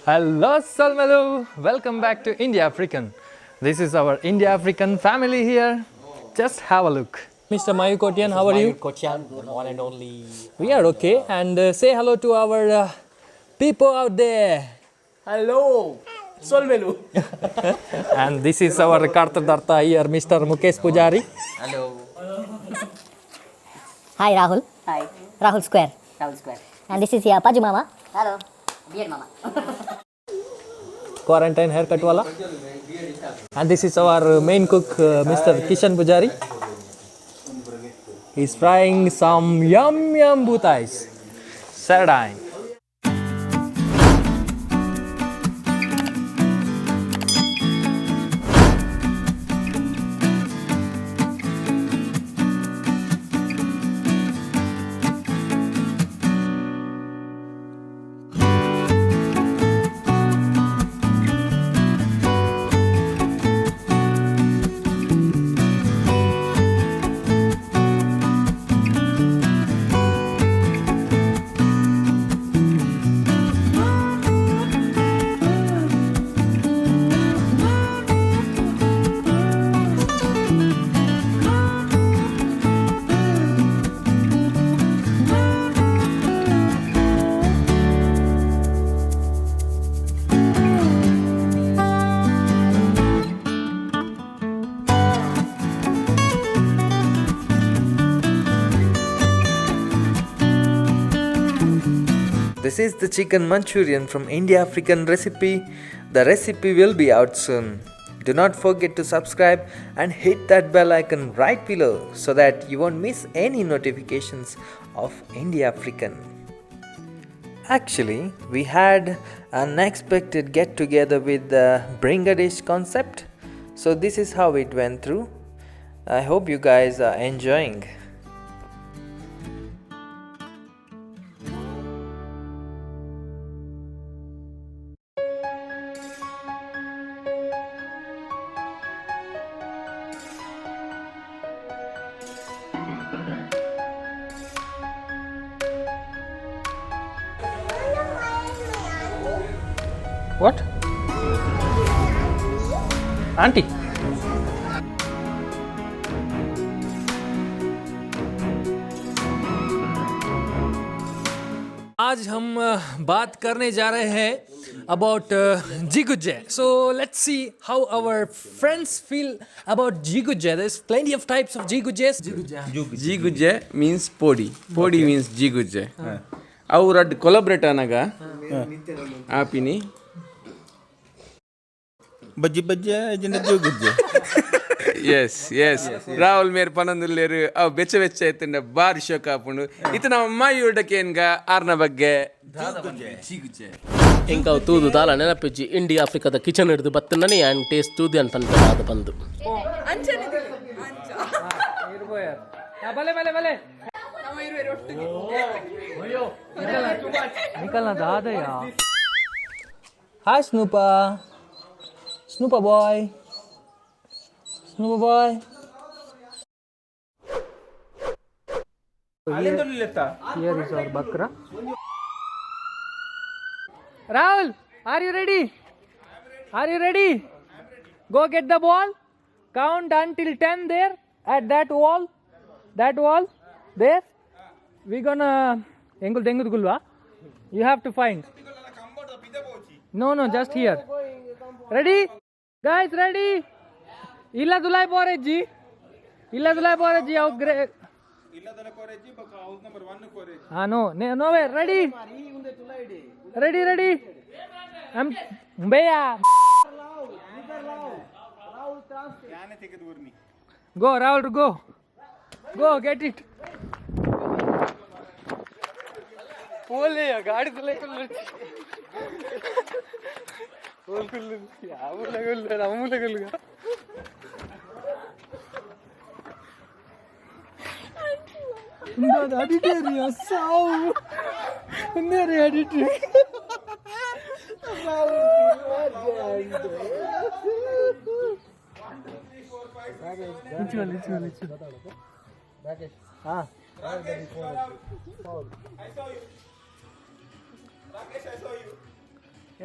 Hello Salmalu, welcome back to IndiAfrican. This is our IndiAfrican family here. Just have a look. Mr. Mayukotian, how are you? Kotian, one and only. We are okay, and say hello to our people out there. Hello, Solmelu. And this is our Kartadarta here, Mr. Mukesh Pujari. Hello. Hi Rahul. Hi, Rahul Square. Rahul Square. And this is your Paju Mama. Hello, beard mama. Quarantine haircut wala. And this is our main cook, Mr. Kishan Pujari. He's frying some yum bhutais. Sardine. This is the chicken Manchurian from IndiAfrican recipe. The recipe will be out soon. Do not forget to subscribe and hit that bell icon right below so that you won't miss any notifications of IndiAfrican. Actually, we had an unexpected get together with the Bring a Dish concept. So this is how it went through. I hope you guys are enjoying. What? Auntie. आज हम बात करने जा रहे हैं about jiguje. So let's see how our friends feel about jiguje. There's plenty of types of jigujes. Jiguje means podi. Podi means jiguje. Our collaborator naga. Apini. Bajja jina jiguje. Yes. Rahul mere pananduleru aw becha aitunda bar shock apundu. Itna mayuda kenga arna bagge jiguje. Inka tudu dala nenapichi IndiAfrica kitchen ಹಿಡಿದು ಬತ್ತನನಿ and taste tudu ಅಂತ ಅದು ಬಂದು. निकलना दादा यार. Hi Snoopa. Snoopa boy. Snoopa boy. Here is our bakra. Rahul, are you ready? Are you ready? Go get the ball. Count until 10 there at that wall. That wall there. We gonna engul gulwa. You have to find. No, just here. Ready? Guys, ready? Illa dulai poreji. How great. No way. Ready? Ready. I'm Beya. Go, Rahul, go. Go, get it. Pole ya gaadi dulai kullu. Pole kullu. Yavu lagullu, ramu lagullu. Not editorial sound. Not editorial. Which one? Ah.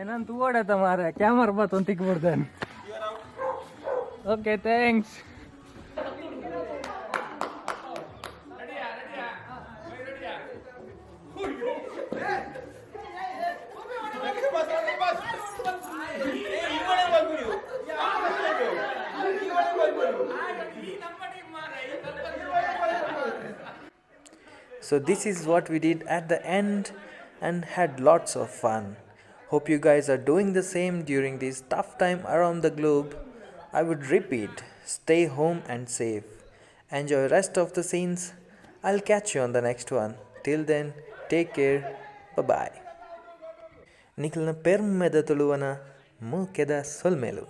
ಏನಂತ ಓಡಾತ ಮಾರ camera ಬತ್ತು ಅಂತ ತಿಕ್ಬಿಡ್ತಾನೆ. Okay thanks. So this is what we did at the end and had lots of fun. Hope you guys are doing the same during this tough time around the globe. I would repeat, stay home and safe. Enjoy rest of the scenes. I'll catch you on the next one. Till then, take care. Bye-bye. ನಿಖಲ್ನ ಪೆರ್ಮೆದ ತುಳುವನ ಮೂಕೆದ ಸೊಲ್ಮೇಲು.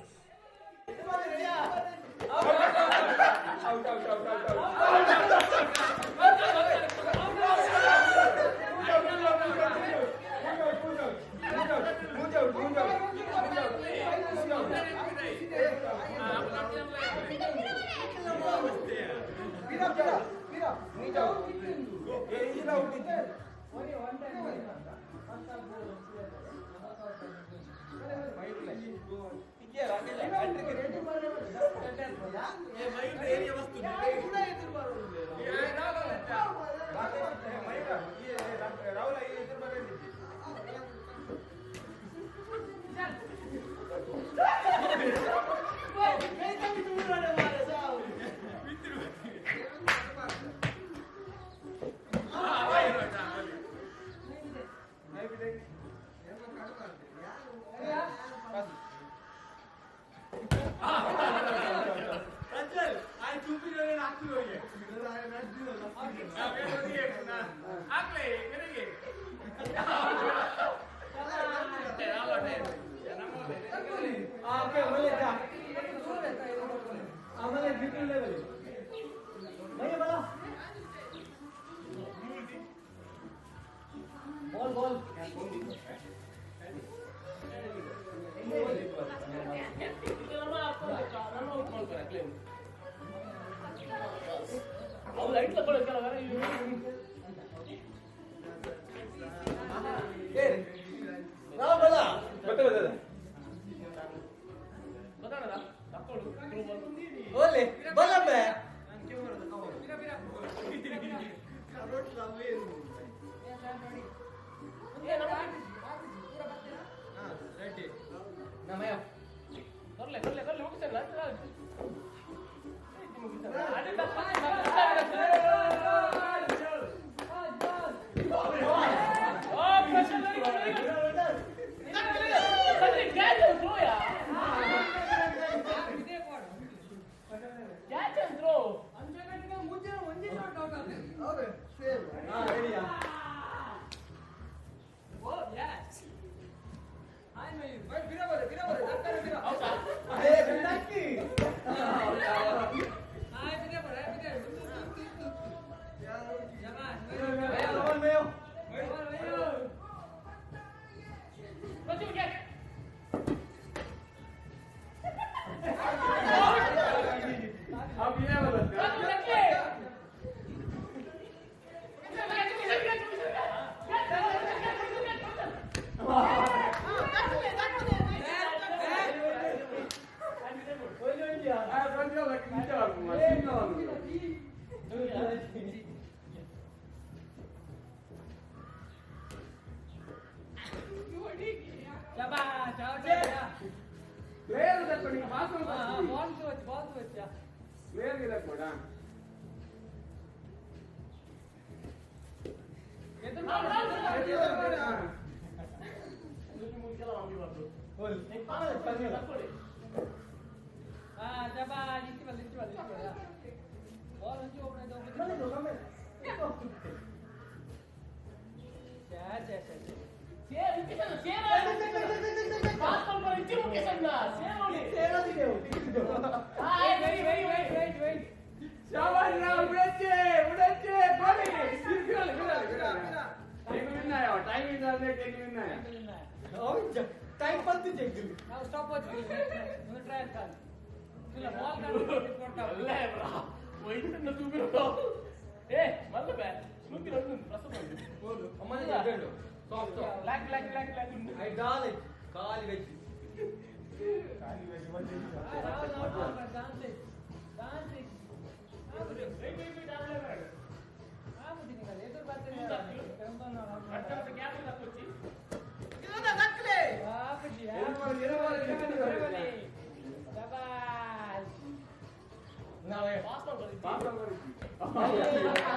Shabash.